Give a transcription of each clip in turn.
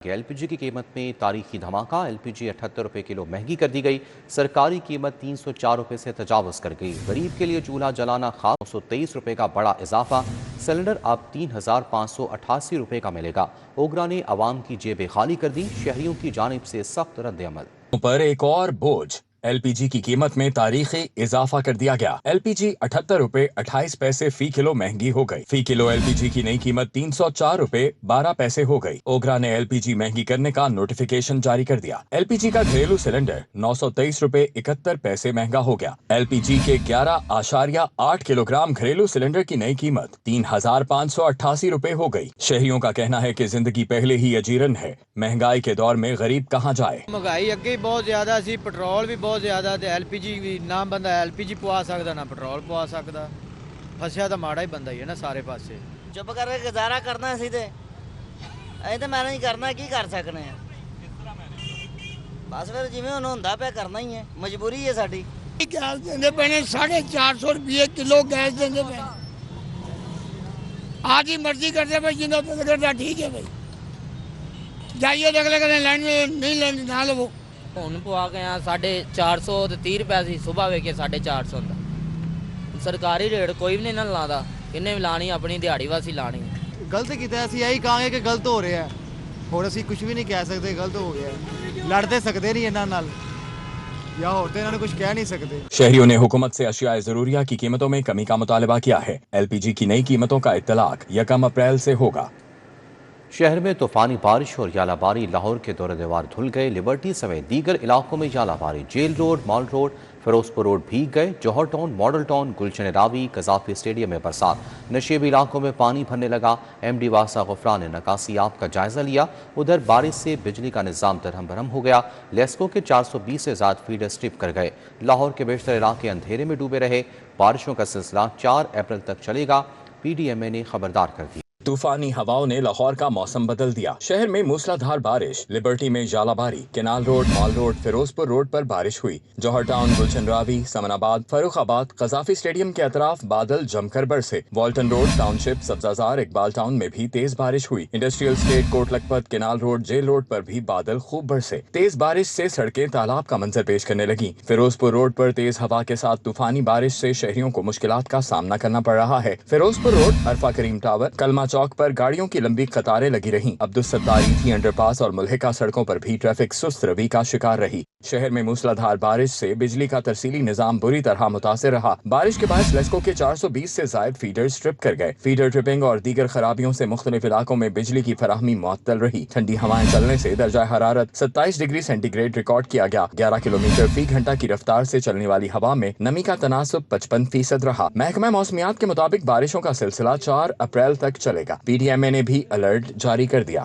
LPG की कीमत में तारीखी धमाका। LPG 78 रुपए किलो महंगी कर दी गई। सरकारी कीमत 304 रुपए से तजावज़ कर गई। गरीब के लिए चूल्हा जलाना खास 923 रुपए का बड़ा इजाफा। सिलेंडर अब 3588 रुपए का मिलेगा। ओगरा ने अवाम की जेबें खाली कर दी। शहरियों की जानिब से सख्त रद्द-ए-अमल पर एक और बोझ। LPG की कीमत में तारीखी इजाफा कर दिया गया। LPG 78 रुपए 28 पैसे फी किलो महंगी हो गई। फी किलो LPG की नई कीमत 304 रुपए 12 पैसे हो गई। ओगरा ने LPG महंगी करने का नोटिफिकेशन जारी कर दिया। LPG का घरेलू सिलेंडर 923 रुपए 71 पैसे महंगा हो गया। LPG के 11.8 किलोग्राम घरेलू सिलेंडर की नई कीमत 3588 रुपए हो गई। शहरियों का कहना है कि जिंदगी पहले ही अजीरन है, महंगाई के दौर में गरीब कहाँ जाए। महंगाई अगे बहुत ज्यादा सी, पेट्रोल भी बहुत ज्यादा ते LPG भी ना बंदा LPG पवा सकदा ना पेट्रोल पवा सकदा। फसिया तो माड़ा ही बंदा ही है ना सारे पासे। चुप करके गुजारा करना सी ते अं तो मैनेज करना की कर सकने हैं। बस फिर जिवें हुण हुंदा पिया करना ही है, मजबूरी है साडी। गैस देंदे पे 450 रुपये किलो गैस देंदे पे। आज ही मर्जी करते पे जिन्हों दिल करता ठीक है भाई, जाइए अगले कहते लाइन में नहीं लेनी ना लवो। ਹੁਣ ਪਵਾ ਕੇ ਆ 450 ਤੇ 30 ਰੁਪਏ ਸੀ, ਸਵੇਰ ਵੇਖੇ 450 ਦਾ। ਸਰਕਾਰੀ ਰੇਟ ਕੋਈ ਵੀ ਨਹੀਂ ਨਾ ਲਾਉਂਦਾ, ਕਿੰਨੇ ਵੀ ਲਾਣੀ ਆਪਣੀ ਦਿਹਾੜੀ ਵਾਸੀ ਲਾਣੀ। ਗਲਤ ਕੀਤਾ, ਅਸੀਂ ਇਹੀ ਕਹਾਂਗੇ ਕਿ ਗਲਤ ਹੋ ਰਿਹਾ ਹੈ, ਹੋਰ ਅਸੀਂ ਕੁਝ ਵੀ ਨਹੀਂ ਕਹਿ ਸਕਦੇ ਗਲਤ ਹੋ ਗਿਆ ਹੈ। ਲੜ ਤੇ ਸਕਦੇ ਨਹੀਂ ਇਹਨਾਂ ਨਾਲ, या और तो इन्होंने कुछ कह नहीं सकते। शहरियों ने हुकूमत से अशियाए जरूरिया की कीमतों में कमी का मुतालबा किया है। LPG की नई कीमतों का इत्तलाक 1 अप्रैल से होगा। शहर में तूफानी बारिश और यालाबारी, लाहौर के दौरे दीवार धुल गए। लिबर्टी समेत दीगर इलाकों में यालाबारी। Jail road, mall road, Ferozepur road भीग गए। Johar town, model town, Gulshan Ravi, Gaddafi stadium में बरसात। नशेबी इलाकों में पानी भरने लगा। MD वासा गुफरान ने नकासियाब का जायजा लिया। उधर बारिश से बिजली का निज़ाम दरहम बरहम हो गया। लेस्को के 420 से ज़्यादा फीडर स्ट्रिप कर गए। लाहौर के बेशतर इलाके अंधेरे में डूबे रहे। बारिशों का सिलसिला 4 अप्रैल तक चलेगा। PDMA ने खबरदार कर दी। तूफानी हवाओं ने लाहौर का मौसम बदल दिया। शहर में मूसलाधार बारिश। लिबर्टी में यालाबारी। Canal road, mall road, Ferozepur road पर बारिश हुई। Johar town, Gulshan Ravi, Samanabad, Farrukhabad, Gaddafi stadium के अतराफ बादल जमकर बरसे। Walton road, township, Sabzazar, Iqbal town में भी तेज बारिश हुई। Industrial estate, Kot Lakhpat, canal road, jail road पर भी बादल खूब बरसे। तेज बारिश से सड़कें तालाब का मंजर पेश करने लगी। फिरोजपुर रोड पर तेज हवा के साथ तूफानी बारिश से शहरियों को मुश्किलात का सामना करना पड़ रहा है। फिरोजपुर रोड, अरफा करीम टावर, कलमा चौक पर गाड़ियों की लंबी कतारें लगी रहीं। अब्दुलसत्तार ईथी अंडरपास और मुल्हिका सड़कों पर भी ट्रैफिक सुस्त रवि का शिकार रही। शहर में मूसलाधार बारिश से बिजली का तरसीली निजाम बुरी तरह मुतासिर रहा। बारिश के बाद लेस्को के 420 से जायद फीडर स्ट्रिप कर गए। फीडर ट्रिपिंग और दीगर खराबियों से मुख्तलिफ इलाकों में बिजली की फराहमी मुअत्तल रही। ठंडी हवाएं चलने से दर्जा हरारत 27 डिग्री सेंटीग्रेड रिकॉर्ड किया गया। 11 किलोमीटर फी घंटा की रफ्तार से चलने वाली हवा में नमी का तनासुब 55% रहा। महकमा मौसमियात के मुताबिक बारिशों का सिलसिला 4 अप्रैल तक चलेगा। PDMA ने भी अलर्ट जारी कर दिया।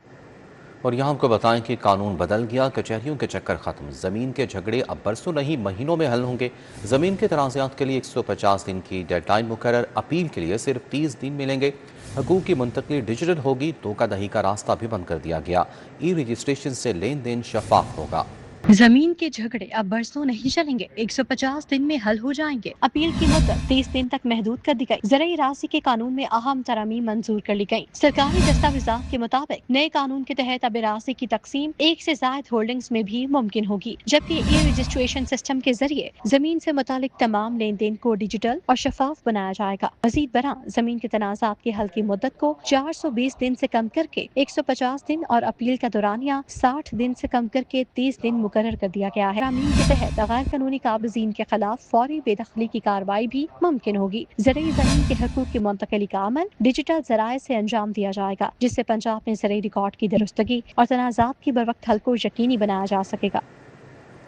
और यहाँ आपको बताएं कि कानून बदल गया। कचहरियों के चक्कर खत्म। ज़मीन के झगड़े अब बरसों नहीं महीनों में हल होंगे। ज़मीन के तनाज़ात के लिए 150 दिन की डेडलाइन मुकर्रर। अपील के लिए सिर्फ 30 दिन मिलेंगे। हकूक़ की मुंतकली डिजिटल होगी। धोखाधड़ी का रास्ता भी बंद कर दिया गया। रजिस्ट्रेशन से लेन देन शफाफ होगा। जमीन के झगड़े अब बरसों नहीं चलेंगे, 150 दिन में हल हो जाएंगे। अपील की मुद्दत 30 दिन तक महदूद कर दी गई। ज़राई रासी के कानून में अहम तरमीम मंजूर कर ली गई। सरकारी दस्तावेजात के मुताबिक नए कानून के तहत अब रासी की तकसीम 1 से ज़ायद होल्डिंग्स में भी मुमकिन होगी, जबकि रजिस्ट्रेशन सिस्टम के जरिए जमीन से मुतालिक तमाम लेन देन को डिजिटल और शफाफ बनाया जाएगा। मजीद बरा जमीन के तनाज़ात के हल की मुद्दत को 420 दिन से कम करके 150 दिन और अपील का दौरानिया 60 दिन से कम करके 30 दिन मुकर्रर कर दिया गया है। कानून के तहत गैर कानूनी काबिज़ीन के खिलाफ फौरी बेदखली की कार्रवाई भी मुमकिन होगी। ज़राई ज़मीन के हकूक़ की मुंतकली का अमल डिजिटल ज़राए से अंजाम दिया जाएगा, जिससे पंजाब में ज़राई रिकॉर्ड की दुरुस्तगी और तनाज़ात की बरवक्त हल को यकीनी बनाया जा सकेगा।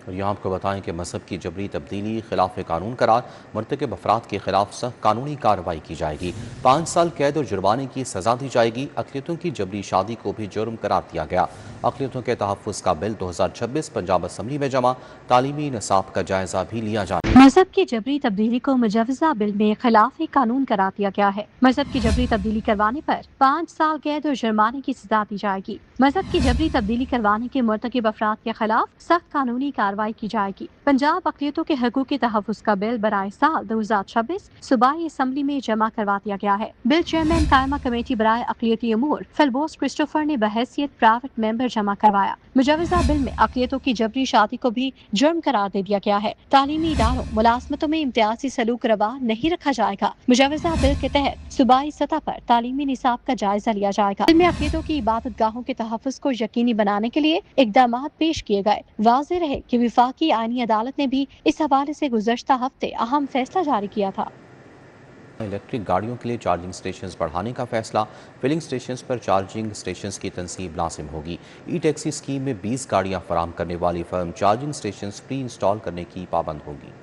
और यहाँ आपको बताएं कि मज़हब की जबरी तब्दीली खिलाफ कानून करार। मुर्तकिब अफराद के खिलाफ सख्त कानूनी कार्रवाई की जाएगी। 5 साल कैद और जुर्माने की सज़ा दी जाएगी। अक़लियतों की जबरी शादी को भी जुर्म करार दिया गया। अक़लियतों के तहफ़्फ़ुज़ का बिल 2026 पंजाब असम्बली में जमा। तालीमी निसाब का जायज़ा भी लिया जाएगा। मजहब की जबरी तब्दीली को मुजवजा बिल में खिलाफ कानून करार दिया गया है। मजहब की जबरी तब्दीली करवाने पर 5 साल कैद और जुर्माने की सजा दी जाएगी। मजहब की जबरी तब्दीली करवाने के मुर्तकिब अफराद के खिलाफ सख्त कानूनी कार्रवाई की जाएगी। पंजाब अक़लियतों के हकूक़ के तहफ़्फ़ुज़ का बिल बराए साल 2026 सूबाई असम्बली में जमा करवा दिया गया है। बिल चेयरमैन कायमा कमेटी बराए अक़लियती अमूर फिलबोस क्रिस्टोफर ने बहैसियत प्राइवेट मेंबर जमा करवाया। मुजवजा बिल में अक़लियतों की जबरी शादी को भी जुर्म करार दे दिया गया है। तालीमी इदारों मुलाजमतों में इम्तियाजी सलूक रवा नहीं रखा जाएगा। मुजवजा बिल के तहत सूबाई सतह पर तालीमी निसाब का जायजा लिया जाएगा। बिल में अक़लियतों की इबादत गाहों के तहफ़्फ़ुज़ को यकीनी बनाने के लिए इक़दामात पेश किए गए। वाज़ेह रहे कि वफाकी आईनी अदालत ने भी इस हवाले से गुज़श्ता हफ्ते अहम फैसला जारी किया था। इलेक्ट्रिक गाड़ियों के लिए चार्जिंग स्टेशंस बढ़ाने का फैसला। फिलिंग स्टेशंस पर चार्जिंग स्टेशंस की तनसीब लाजिम होगी। ई टैक्सी स्कीम में 20 गाड़ियां फराहम करने वाली firm charging stations free install करने की पाबंद होगी।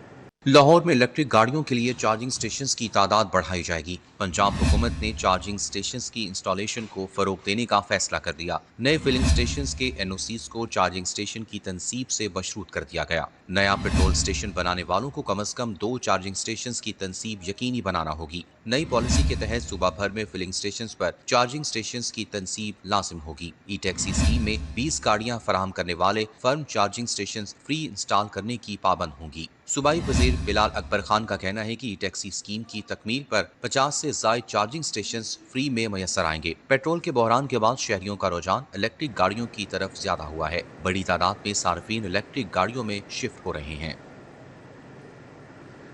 लाहौर में इलेक्ट्रिक गाड़ियों के लिए चार्जिंग स्टेशंस की तादाद बढ़ाई जाएगी। पंजाब हुकूमत ने चार्जिंग स्टेशंस की इंस्टॉलेशन को फरोग देने का फैसला कर दिया। नए फिलिंग स्टेशंस के एनओसीज को चार्जिंग स्टेशन की तनसीब से मशरूत कर दिया गया। नया पेट्रोल स्टेशन बनाने वालों को कम अज कम 2 चार्जिंग स्टेशंस की तनसीब यकीनी बनाना होगी। नई पॉलिसी के तहत सूबा भर में फिलिंग स्टेशंस पर चार्जिंग स्टेशंस की तनसीब लाजिम होगी। ई टैक्सी स्कीम में 20 गाड़ियां फराहम करने वाले firm charging stations free install करने की पाबंद होंगी। सूबाई वजीर बिलाल अकबर खान का कहना है कि ई टैक्सी स्कीम की तकमील पर 50 से ज़ायद चार्जिंग स्टेशंस फ्री में मैसर आएंगे। पेट्रोल के बहरान के बाद शहरियों का रुझान इलेक्ट्रिक गाड़ियों की तरफ ज्यादा हुआ है। बड़ी तादाद में सार्फिन इलेक्ट्रिक गाड़ियों में शिफ्ट हो रहे हैं।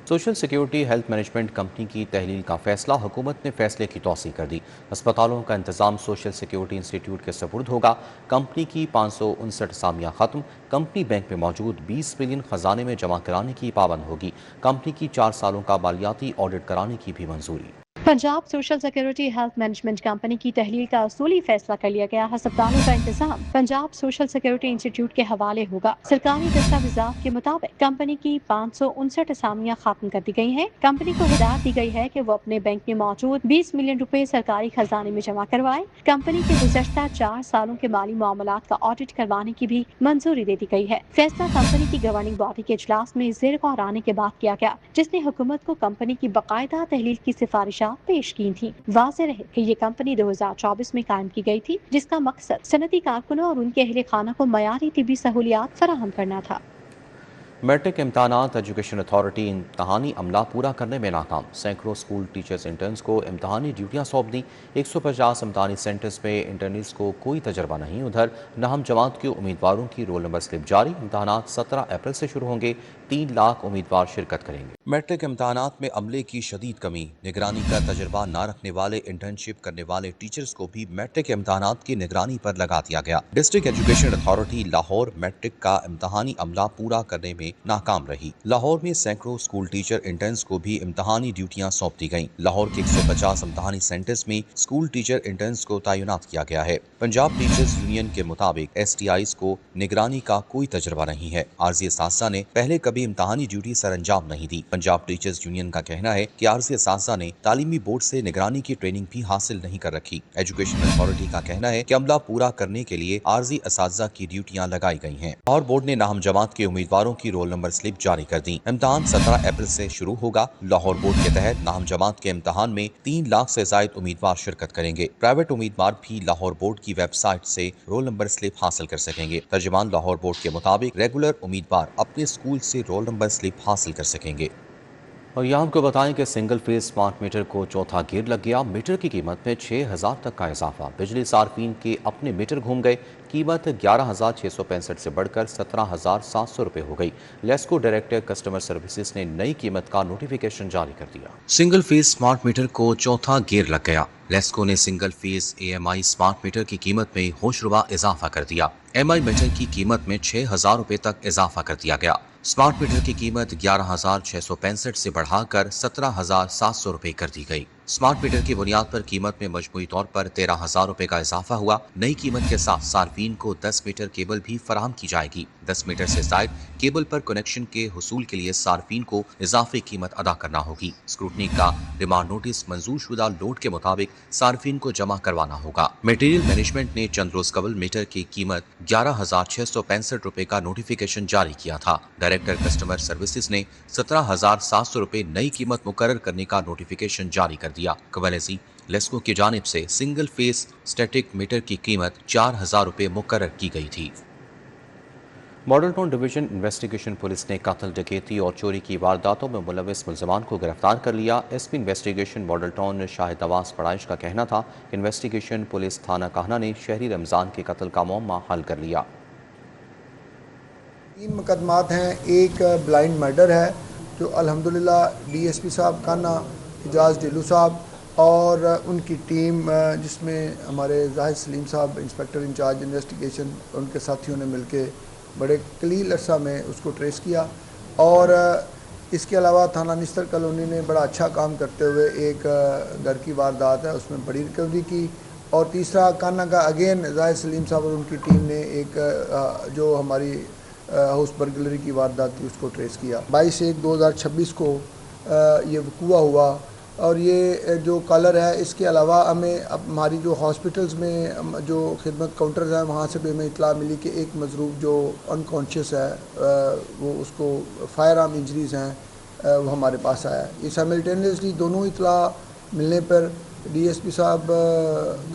Social security health management company की तहलील का फैसला। हुकूमत ने फैसले की तौसीह कर दी। अस्पतालों का इंतजाम सोशल सिक्योरिटी इंस्टीट्यूट के सपुर्द होगा। कंपनी की 559 असामियाँ खत्म। कंपनी बैंक में मौजूद 20 बिलियन खजाने में जमा कराने की पाबंद होगी। कंपनी की 4 सालों का मालियाती ऑडिट कराने की भी मंजूरी। Punjab social security health management company की तहलील का असूली फैसला कर लिया गया। अस्पतालों का इंतजाम पंजाब सोशल सिक्योरिटी इंस्टीट्यूट के हवाले होगा। सरकारी दस्तावेजात के मुताबिक कंपनी की 559 असामियाँ खत्म कर दी गई हैं। कंपनी को हिदायत दी गई है कि वो अपने बैंक में मौजूद 20 मिलियन रुपए सरकारी खजाने में जमा करवाए। कंपनी के गुज़श्ता 4 सालों के माली मामलात का ऑडिट करवाने की भी मंजूरी दे दी गई है। फैसला कंपनी की गवर्निंग बॉडी के इजलास में ज़ेर गौर आने के बाद किया गया, जिसने हुकूमत को कंपनी की बाकायदा तहलील की सिफारिशें पेश की थी। वाज़ेह रहे कि ये कंपनी 2024 में कायम की गई थी, जिसका मकसद सनती कारकुनों और उनके अहले खाना को मयारी तिबी सहूलियात फराहम करना था। मैट्रिक इम्तहानात एजुकेशन अथॉरिटी इम्तहानी अमला पूरा करने में नाकाम। सैकड़ों स्कूल टीचर्स इंटर्न्स को इम्तहानी ड्यूटियां सौंप दी। 150 इम्तहानी सेंटर्स में इंटर्निस को कोई तजर्बा नहीं। उधर नाहम जमात के उम्मीदवारों की रोल नंबर स्लिप जारी। इम्तहानात 17 अप्रैल से शुरू होंगे। 3 लाख उम्मीदवार शिरकत करेंगे। मैट्रिक इम्तहानात में अमले की शदीद कमी। निगरानी का तजर्बा न रखने वाले इंटर्नशिप करने वाले टीचर्स को भी मैट्रिक इम्तहानात की निगरानी पर लगा दिया गया। District education authority Lahore matric का इम्तहानी अमला पूरा करने में नाकाम रही। लाहौर में सैकड़ों स्कूल टीचर इंटर्न्स को भी इम्तहानी ड्यूटियां सौंप दी गईं। लाहौर के 150 इम्तहानी सेंटर्स में स्कूल टीचर इंटर्न्स को तैनात किया गया है। पंजाब टीचर्स यूनियन के मुताबिक STIs को निगरानी का कोई तजर्बा नहीं है। आरजी असातिज़ा ने पहले कभी इम्तहानी ड्यूटी सरअंजाम नहीं दी। पंजाब टीचर्स यूनियन का कहना है कि आरजी असातिज़ा ने तालीमी बोर्ड से निगरानी की ट्रेनिंग भी हासिल नहीं कर रखी। एजुकेशन अथॉरिटी का कहना है कि अमला पूरा करने के लिए आरजी असातिज़ा की ड्यूटियां लगाई गई हैं। और बोर्ड ने नाहम जमात के उम्मीदवारों की रोल नंबर स्लिप जारी कर दी। इम्तहान 17 अप्रैल से शुरू होगा। लाहौर बोर्ड के तहत नाहम जमात के इम्तहान में 3 लाख से ज़ायद उम्मीदवार शिरकत करेंगे। प्राइवेट उम्मीदवार भी लाहौर बोर्ड की वेबसाइट से रोल नंबर स्लिप हासिल कर सकेंगे। तर्जुमान लाहौर बोर्ड के मुताबिक रेगुलर उम्मीदवार अपने स्कूल से रोल नंबर स्लिप हासिल कर सकेंगे। और यहाँ आपको बताएं कि सिंगल फेज स्मार्ट मीटर को चौथा गियर लग गया। मीटर की कीमत में 6000 तक का इजाफा। बिजली सार्फिन के अपने मीटर घूम गए। कीमत 11,665 से बढ़कर 17,700 रुपये हो गई। लेस्को डायरेक्टर कस्टमर सर्विसेज ने नई कीमत का नोटिफिकेशन जारी कर दिया। सिंगल फेज स्मार्ट मीटर को चौथा गियर लग गया। लेस्को ने single phase AMI smart meter की कीमत में होशरुबा इजाफा कर दिया। MI मीटर की कीमत में 6,000 रुपये तक इजाफा कर दिया गया। स्मार्ट मीटर की कीमत 11,665 से बढ़ाकर 17,700 रुपये कर दी गई। स्मार्ट मीटर की बुनियाद पर कीमत में मजमूई तौर पर 13,000 रुपए का इजाफा हुआ। नई कीमत के साथ सार्फिन को 10 मीटर केबल भी फराहम की जाएगी। 10 मीटर से जायद केबल पर कनेक्शन के हुसूल के लिए सार्फिन को इजाफी कीमत अदा करना होगी। स्क्रूटनी का डिमांड नोटिस मंजूर शुदा लोड के मुताबिक सार्फिन को जमा करवाना होगा। मटेरियल मैनेजमेंट ने चंद रोज कबल मीटर की कीमत 11,665 रुपए का नोटिफिकेशन जारी किया था। डायरेक्टर कस्टमर सर्विसेज ने 17,700 रुपए नई कीमत मुकर्रर करने का नोटिफिकेशन जारी कर दिया। कवलेसी लेस्को की जानिब से सिंगल फेस स्टैटिक मीटर की कीमत 4,000 रुपए मुकर्रर की गई थी। Model town division investigation police ने कत्ल, डकैती और चोरी की वारदातों में मुलविस मुल्ज़मान को गिरफ्तार कर लिया। SP investigation model town Shahid Nawaz पड़ाइश का कहना था कि इन्वेस्टिगेशन पुलिस थाना काहना ने शहरी रमज़ान के कत्ल का मामला हल कर लिया। 3 मुकदमात हैं। एक ब्लाइंड मर्डर है जो अल्हम्दुलिल्लाह डीएसपी साहब काना, इजाज़ ढिल्लू साहब और उनकी टीम जिसमें हमारे जाहिद सलीम साहब इंस्पेक्टर इंचार्ज इन्वेस्टिगेशन, उनके साथियों ने मिलके बड़े कलील अरसा में उसको ट्रेस किया। और इसके अलावा थाना निस्तर कॉलोनी ने बड़ा अच्छा काम करते हुए एक घर की वारदात है उसमें बड़ी रिकवरी की। और तीसरा काना का अगेन जाहिद सलीम साहब और उनकी टीम ने एक जो हमारी हाउस बर्गलरी की वारदात थी उसको ट्रेस किया। 22/1/2026 को ये वक़ूआ हुआ। और ये जो कॉलर है इसके अलावा हमें अब हमारी जो हॉस्पिटल्स में जो खिदमत काउंटर्स हैं वहाँ से भी हमें इतला मिली कि एक मजरूब जो अनकॉन्शियस है वो उसको फायर आर्म इंजरीज़ हैं वो हमारे पास आया है। ये साइमल्टेनियसली दोनों इतला मिलने पर डीएसपी साहब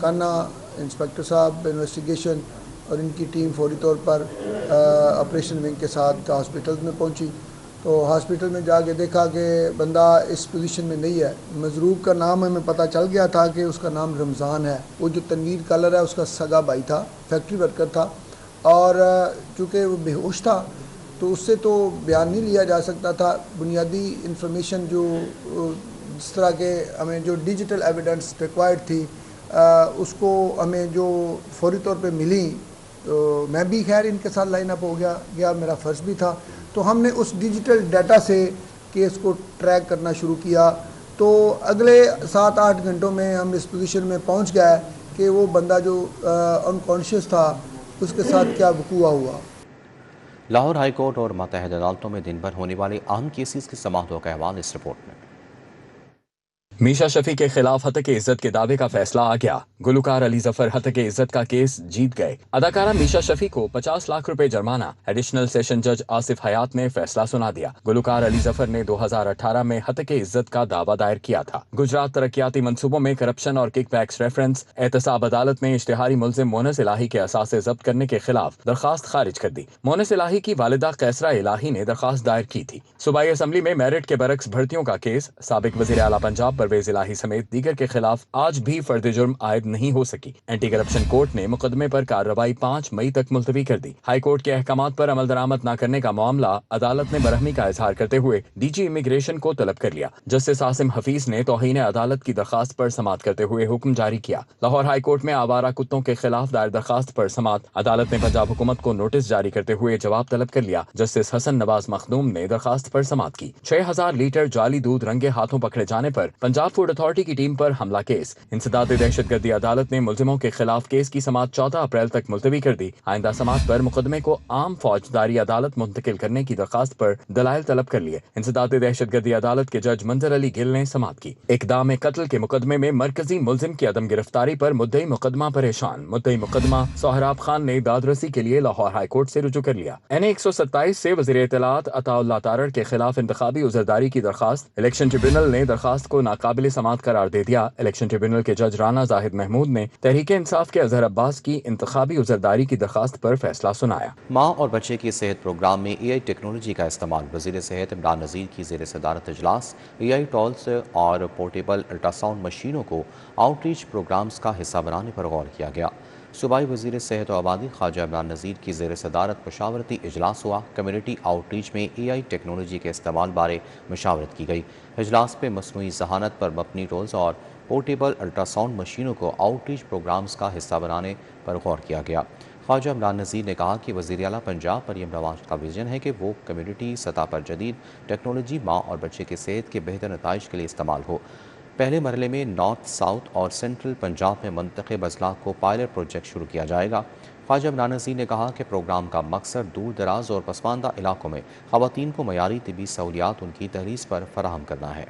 काना, इंस्पेक्टर साहब इन्वेस्टिगेशन और इनकी टीम फौरी तौर पर ऑपरेशन विंग के साथ हॉस्पिटल में पहुंची। तो हॉस्पिटल में जाके देखा कि बंदा इस पोजीशन में नहीं है। मजरूब का नाम हमें पता चल गया था कि उसका नाम रमज़ान है। वो जो तनवीर कलर है उसका सगा भाई था, फैक्ट्री वर्कर था। और चूँकि वो बेहोश था तो उससे तो बयान नहीं लिया जा सकता था। बुनियादी इंफॉर्मेशन जो जिस तरह के हमें जो डिजिटल एविडेंस रिक्वायर्ड थी उसको हमें जो फौरी तौर पे मिली तो मैं भी खैर इनके साथ लाइन अप हो गया, मेरा फ़र्ज़ भी था। तो हमने उस डिजिटल डाटा से केस को ट्रैक करना शुरू किया। तो अगले 7-8 घंटों में हम इस पोजीशन में पहुंच गए कि वो बंदा जो अनकॉन्शियस था उसके साथ क्या वक़ूआ हुआ। लाहौर हाई कोर्ट और मुत्तहिद अदालतों में दिन भर होने वाले अहम केसेस की समाअतों का अहवाल इस रिपोर्ट में। मीशा शफी के खिलाफ हत्क इज्जत के दावे का फैसला आ गया। गुलकार अली जफर हत्क इज्जत का केस जीत गए। अदाकारा मीशा शफी को 50 लाख रुपए जुर्माना। एडिशनल सेशन जज आसिफ हयात ने फैसला सुना दिया। गुलकार अली जफर ने 2018 में हत्क इज्जत का दावा दायर किया था। गुजरात तरक्याती मंसूबों में करप्शन और किक बैक्स रेफरेंस एहतसाब अदालत ने इश्तिहारी मुल्जिम मोनस इलाही के असासे जब्त करने के खिलाफ दरखास्त खारिज कर दी। मोनस इलाही की वालिदा कैसरा इलाही ने दरखास्त दायर की थी। सूबाई असम्बली में मेरिट के बरक्स भर्तियों का केस। साबिक वज़ीर आला पंजाब परवेज इलाही समेत दीगर के खिलाफ आज भी फर्द जुर्म आयद नहीं हो सकी। एंटी करप्शन कोर्ट ने मुकदमे पर कार्रवाई 5 मई तक मुलतवी कर दी। हाई कोर्ट के अहकामात पर अमल दरामद न करने का मामला अदालत ने बरहमी का इजहार करते हुए डीजी इमिग्रेशन को तलब कर लिया। जस्टिस आसिम हफीज ने तौहीन अदालत की दरखास्त पर समाअत करते हुए हुक्म जारी किया। लाहौर हाई कोर्ट में आवारा कुत्तों के खिलाफ दायर दरखास्त पर समाअत। अदालत ने पंजाब हुकूमत को नोटिस जारी करते हुए जवाब तलब कर लिया। जस्टिस हसन नवाज मखदूम ने दरखास्त पर समाअत की। 6,000 लीटर जाली दूध रंगे हाथों पकड़े जाने पर पंजाब फूड अथॉरिटी की टीम पर हमला केस। इंसदाद दहशतगर्दी अदालत ने मुल्जिमों के खिलाफ केस की समाअत 14 अप्रैल तक मुलतवी कर दी। आइंदा समाअत पर मुकदमे को आम फौजदारी अदालत मुंतकिल करने की दरखास्त पर दलाइल तलब कर लिए। इंसदाद दहशतगर्दी अदालत के जज मंजर अली गिल ने समाअत की। इकदाम कत्ल के मुकदमे में मरकजी मुल्जिम की अदम गिरफ्तारी पर मुद्दई मुकदमा परेशान। मुद्दई मुकदमा सोहराब खान ने दादरसी के लिए लाहौर हाई कोर्ट से रुजू कर लिया। NA 127 से वज़ीर इत्तलात अताउल्लाह तारड़ के खिलाफ इंतखाबी उज़रदारी की दरखास्त। इलेक्शन ट्रिब्यूनल ने दरखास्त को नाकाबिल समाअत करार दे दिया। इलेक्शन ट्रिब्यूनल के जज राना जाहिद महमूद ने तहरीक इंसाफ के अजहर अब्बास की इंतखाबी उज़रदारी की दरखास्त पर फैसला सुनाया। माँ और बच्चे की सेहत प्रोग्राम में AI टेक्नोलॉजी का इस्तेमाल। वज़ीर सेहत इमरान नज़ीर की ज़ेर सदारत इजलास। AI टॉल्स और पोर्टेबल अल्ट्रासाउंड मशीनों को आउटरीच प्रोग्राम्स का हिस्सा बनाने पर गौर किया गया। सूबाई वज़ीर सेहत और आबादी ख्वाजा इमरान नज़ीर की ज़ेर सदारत मशावरती इजलास हुआ। कम्यूनिटी आउटरीच में AI टेक्नोलॉजी के इस्तेमाल बारे मशावरत की गई। इजलास में मसनूई ज़हानत पर मबनी टूल्स और पोर्टेबल अल्ट्रासाउंड मशीनों को आउटरीच प्रोग्राम्स का हिस्सा बनाने पर गौर किया गया। ख्वाजा इमरान नज़ीर ने कहा कि वज़ीर आला पंजाब मरियम नवाज का विजन है कि वो कम्यूनिटी सतह पर जदीद टेक्नोलॉजी माँ और बच्चे की सेहत के बेहतर नताइज के लिए इस्तेमाल हो। پہلے مرحلے میں نارتھ، ساؤتھ اور سینٹرل پنجاب میں منتخب اضلاع کو پائلٹ پروجیکٹ شروع کیا جائے گا۔ خواجہ عمران نذیر نے کہا کہ پروگرام کا مقصد دور دراز اور پسماندہ علاقوں میں خواتین کو معیاری طبی سہولیات ان کی دہلیز پر فراہم کرنا ہے۔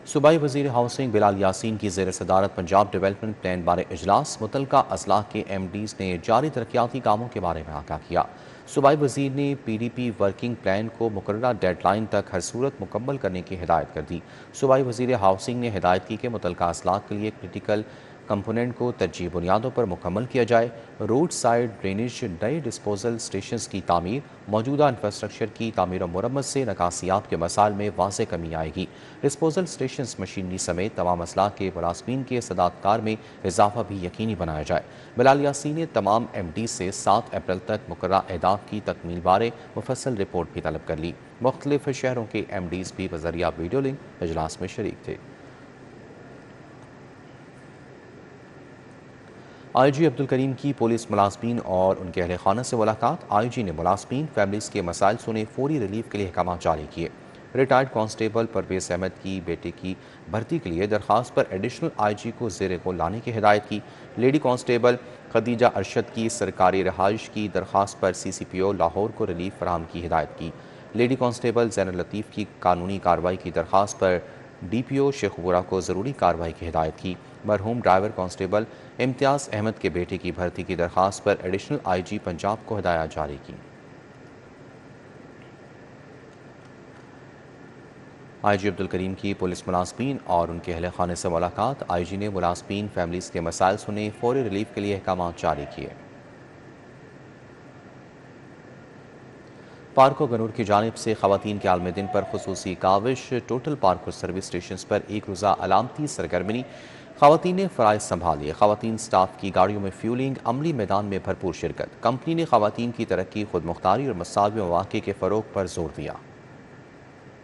صوبائی وزیر ہاؤسنگ بلال یاسین کی زیر صدارت پنجاب ڈیولپمنٹ پلان بارے اجلاس، متعلقہ اضلاع کے ایم ڈیز نے جاری ترقیاتی کاموں کے بارے میں آگاہ کیا۔ صوبائی وزیر نے P D P working plan کو مقررہ ڈیڈ لائن تک ہر صورت مکمل کرنے کی ہدایت کر دی۔ صوبائی وزیر ہاؤسنگ نے ہدایت کی کہ متعلقہ اضلاع کے لیے کرٹیکل کمپوننٹ کو ترجیحی بنیادوں پر مکمل کیا جائے۔ روڈ سائڈ ڈرینیج، نئے ڈسپوزل سٹیشنز کی تعمیر، موجودہ انفراسٹرکچر کی تعمیر و مرمت سے نکاسیات کے مسائل میں واضح کمی آئے گی۔ ڈسپوزل سٹیشنز مشینری سمیت تمام اضلاع کے ملازمین کے استعداد کار میں اضافہ بھی یقینی بنایا جائے۔ بلال یاسین نے تمام ایم ڈی سے 7 اپریل تک مقررہ اہداف کی تکمیل بارے مفصل رپورٹ بھی طلب کر لی۔ مختلف شہروں کے ایم ڈیز بھی بذریعہ ویڈیو لنک اجلاس میں شریک تھے۔ آئی جی عبدالکریم کی پولیس ملازمین اور ان کے اہل خانہ سے ملاقات۔ آئی جی نے ملازمین فیملیز کے مسائل سنے، فوری ریلیف کے لیے احکامات جاری کیے۔ ریٹائرڈ کانسٹیبل پرویز احمد کی بیٹے کی بھرتی کے لیے درخواست پر ایڈیشنل آئی جی کو زیر غور لانے کی ہدایت کی۔ لیڈی کانسٹیبل خدیجہ ارشد کی سرکاری رہائش کی درخواست پر سی سی پی او لاہور کو ریلیف فراہم کی ہدایت کی۔ لیڈی کانسٹیبل زین اللطیف کی قانونی کارروائی کی درخواست پر ڈی پی او شیخپورہ کو ضروری کارروائی کی ہدایت کی۔ مرحوم ڈرائیور کانسٹیبل امتیاز احمد کے بیٹے کی بھرتی کی درخواست پر ایڈیشنل آئی جی پنجاب کو ہدایات جاری کی۔ آئی جی عبدالکریم کی پولیس ملازمین اور ان کے اہل خانے سے ملاقات۔ آئی جی نے ملازمین فیملیز کے مسائل سنے، فوری ریلیف کے لیے احکامات جاری کیے۔ پارکو گنور کی جانب سے خواتین کے عالمی دن پر خصوصی کاوش، ٹوٹل پارکو سروس سٹیشنز پر ایک روزہ علامتی سرگرمی، خواتین نے فرائض سنبھالے۔ خواتین سٹاف کی گاڑیوں میں فیولنگ، عملی میدان میں بھرپور شرکت۔ کمپنی نے خواتین کی ترقی، خود مختاری اور مساوی مواقع کے فروغ پر زور دیا۔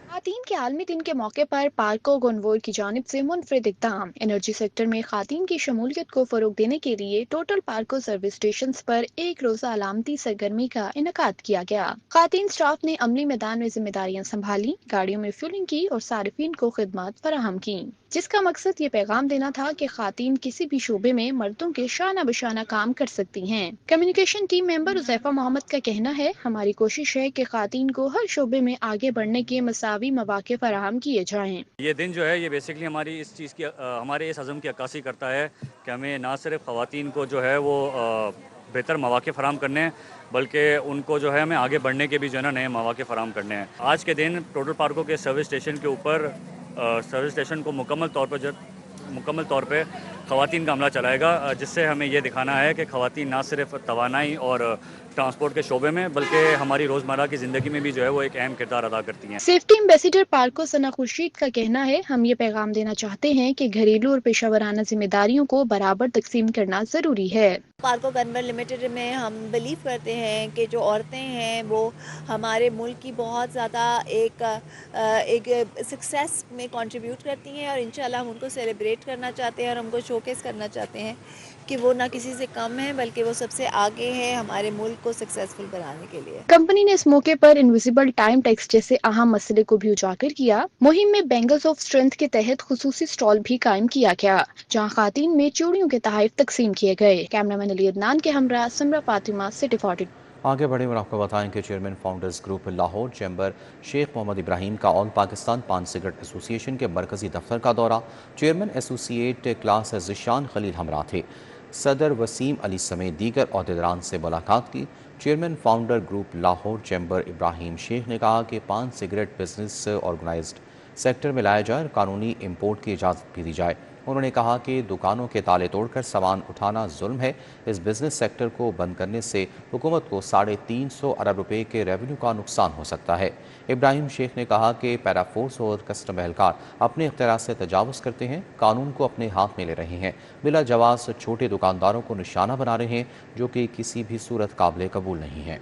خواتین کے عالمی دن کے موقع پر پارکو گنور کی جانب سے منفرد اقدام۔ انرجی سیکٹر میں خواتین کی شمولیت کو فروغ دینے کے لیے ٹوٹل پارکو سروس سٹیشنز پر ایک روزہ علامتی سرگرمی کا انعقاد کیا گیا۔ خواتین سٹاف نے عملی میدان میں ذمہ داریاں سنبھالی، گاڑیوں میں فیولنگ کی اور صارفین کو خدمات فراہم کی، جس کا مقصد یہ پیغام دینا تھا کہ خواتین کسی بھی شعبے میں مردوں کے شانہ بشانہ کام کر سکتی ہیں۔ کمیونیکیشن ٹیم ممبر حذیفہ محمد کا کہنا ہے، ہماری کوشش ہے کہ خواتین کو ہر شعبے میں آگے بڑھنے کے مساوی مواقع فراہم کیے جائیں۔ یہ دن جو ہے یہ بیسیکلی ہماری اس چیز کی ہمارے اس عزم کی عکاسی کرتا ہے کہ ہمیں نہ صرف خواتین کو جو ہے وہ بہتر مواقع فراہم کرنے ہیں، بلکہ ان کو جو ہے ہمیں آگے بڑھنے کے بھی جو ہے نا نئے مواقع فراہم کرنے ہیں۔ آج کے دن ٹوٹل پارکو کے سروس اسٹیشن کے اوپر سروس اسٹیشن کو مکمل طور پہ خواتین کا عملہ چلائے گا، جس سے ہمیں یہ دکھانا ہے کہ خواتین نہ صرف توانائی اور ٹرانسپورٹ کے شعبے میں بلکہ ہماری روزمرہ کی زندگی میں بھی جو ہے وہ ایک اہم کردار ادا کرتی ہیں۔ سیفٹی ایمبیسیڈر پارکو ثنا خورشید کا کہنا ہے، ہم یہ پیغام دینا چاہتے ہیں کہ گھریلو اور پیشہ ورانہ ذمہ داریوں کو برابر تقسیم کرنا ضروری ہے۔ پارکو گنور لمیٹڈ میں ہم بلیو کرتے ہیں کہ جو عورتیں ہیں وہ ہمارے ملک کی بہت زیادہ ایک سکسیس میں کنٹریبیوٹ کرتی ہیں، اور انشاءاللہ ہم ان کو سیلیبریٹ کرنا چاہتے ہیں اور ہم کو شوکیس کرنا چاہتے ہیں کہ وہ نہ کسی سے کم ہے بلکہ وہ سب سے آگے ہے ہمارے ملک کو سکسیسفل بنانے کے لیے۔ کمپنی نے اس موقع پر انویزیبل ٹائم ٹیکس جیسے اہم مسئلے کو بھی اجاگر کیا۔ مہم میں بینگلز آف اسٹرینتھ کے تحت خصوصی اسٹال بھی قائم کیا گیا، جہاں خواتین میں چوڑیوں کے تحائف تقسیم کیے گئے۔ کیمرامین علی عدنان کے ہمراہ سمرہ فاطمہ، سٹی 42۔ آگے بڑھیں اور آپ کو بتائیں کہ chairman founders group Lahore chamber شیخ محمد ابراہیم کا آل پاکستان پان سگریٹ ایسوسی ایشن کے مرکزی دفتر کا دورہ۔ چیئرمین ایسوسیٹ کلاس ذیشان خلیل ہمراہ تھے۔ صدر وسیم علی سمیت دیگر عہدیداران سے ملاقات کی۔ Chairman founder group Lahore chamber Ibrahim Sheikh نے کہا کہ پان سگریٹ بزنس آرگنائزڈ سیکٹر میں لایا جائے اور قانونی امپورٹ کی اجازت بھی دی جائے۔ انہوں نے کہا کہ دکانوں کے تالے توڑ کر سامان اٹھانا ظلم ہے۔ اس بزنس سیکٹر کو بند کرنے سے حکومت کو 350 ارب روپے کے ریونیو کا نقصان ہو سکتا ہے۔ ابراہیم شیخ نے کہا کہ پیرا فورس اور کسٹم اہلکار اپنے اختیارات سے تجاوز کرتے ہیں، قانون کو اپنے ہاتھ میں لے رہے ہیں، بلا جواز چھوٹے دکانداروں کو نشانہ بنا رہے ہیں، جو کہ کسی بھی صورت قابل قبول نہیں ہے۔